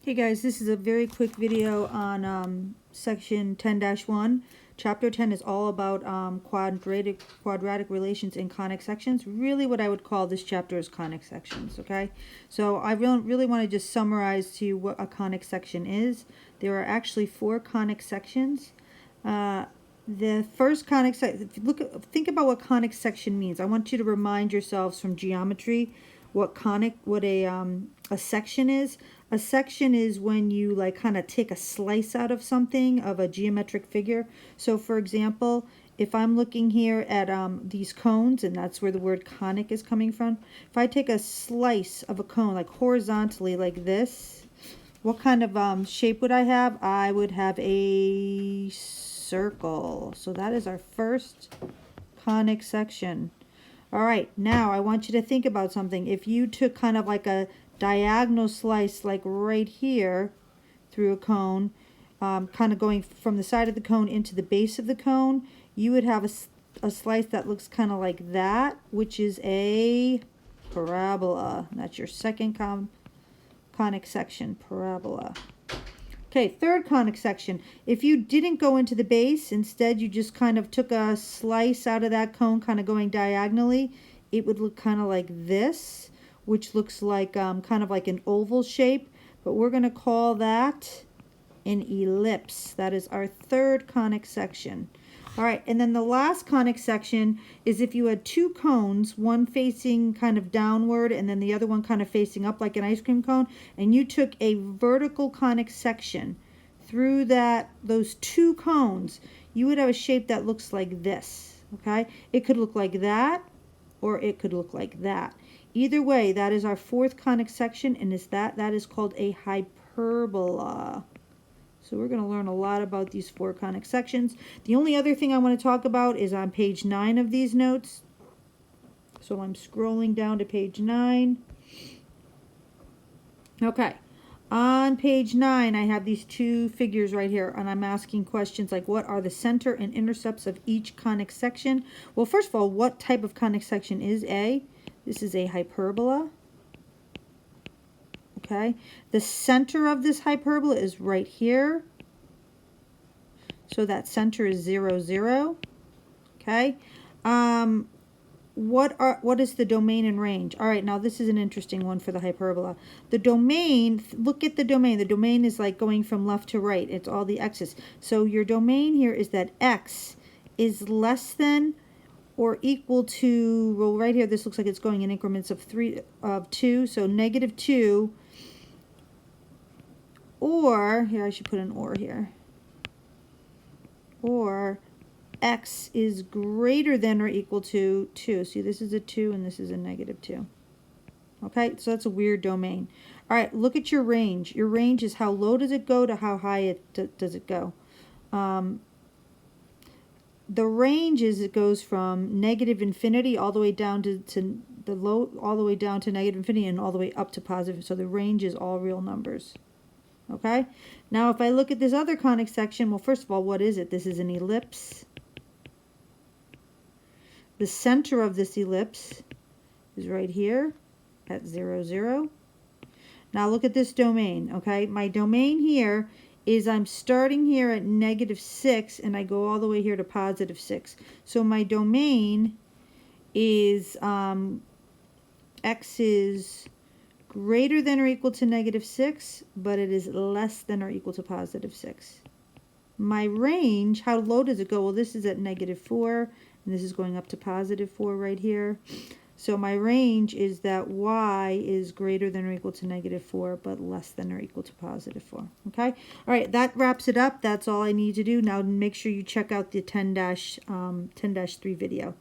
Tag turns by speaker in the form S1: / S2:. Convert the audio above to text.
S1: Hey guys, this is a very quick video on section 10-1. Chapter 10 is all about quadratic relations in conic sections. Really what I would call this chapter is conic sections, okay? So I really want to just summarize to you what a conic section is. There are actually 4 conic sections. The first conic section, think about what conic section means. I want you to remind yourselves from geometry what a section is. A section is when you like kind of take a slice out of something, of a geometric figure. So for example, if I'm looking here at these cones, and that's where the word conic is coming from, if I take a slice of a cone like horizontally like this, what kind of shape would I have? I would have a circle. So that is our first conic section. All right, now I want you to think about something. If you took kind of like a diagonal slice like right here through a cone, kind of going from the side of the cone into the base of the cone, you would have a slice that looks kind of like that, which is a parabola. That's your second conic section, parabola. Okay, third conic section. If you didn't go into the base, instead you just kind of took a slice out of that cone, kind of going diagonally, it would look kind of like this, which looks like kind of like an oval shape, but we're going to call that an ellipse. That is our third conic section. All right, and then the last conic section is if you had 2 cones, one facing kind of downward and then the other one kind of facing up like an ice cream cone, and you took a vertical conic section through those 2 cones, you would have a shape that looks like this, okay? It could look like that, or it could look like that. Either way, that is our 4th conic section, and that is called a hyperbola. So we're going to learn a lot about these 4 conic sections. The only other thing I want to talk about is on page 9 of these notes. So I'm scrolling down to page 9. Okay. On page 9, I have these 2 figures right here, and I'm asking questions like, what are the center and intercepts of each conic section? Well, first of all, what type of conic section is A? This is a hyperbola. Okay, the center of this hyperbola is right here. So that center is 0, 0. Okay. What is the domain and range? All right, now this is an interesting one for the hyperbola. The domain, look at the domain. The domain is like going from left to right. It's all the x's. So your domain here is that x is less than or equal to, well, right here this looks like it's going in increments of 2, so negative 2, or here I should put an or here, or x is greater than or equal to 2. See, this is a 2 and this is a negative 2. Okay, so that's a weird domain. All right, look at your range. Your range is how low does it go to how high does it go. The range is it goes from negative infinity all the way down to the low, all the way down to negative infinity and all the way up to positive. So the range is all real numbers. Okay, now if I look at this other conic section, well, first of all, what is it? This is an ellipse. The center of this ellipse is right here at 0, 0. Now look at this domain, okay? My domain here is I'm starting here at negative 6 and I go all the way here to positive 6. So my domain is x is greater than or equal to negative 6, but it is less than or equal to positive 6. My range, how low does it go? Well, this is at negative 4, and this is going up to positive 4 right here. So my range is that y is greater than or equal to negative 4, but less than or equal to positive 4. Okay? All right, that wraps it up. That's all I need to do. Now make sure you check out the 10-3 video.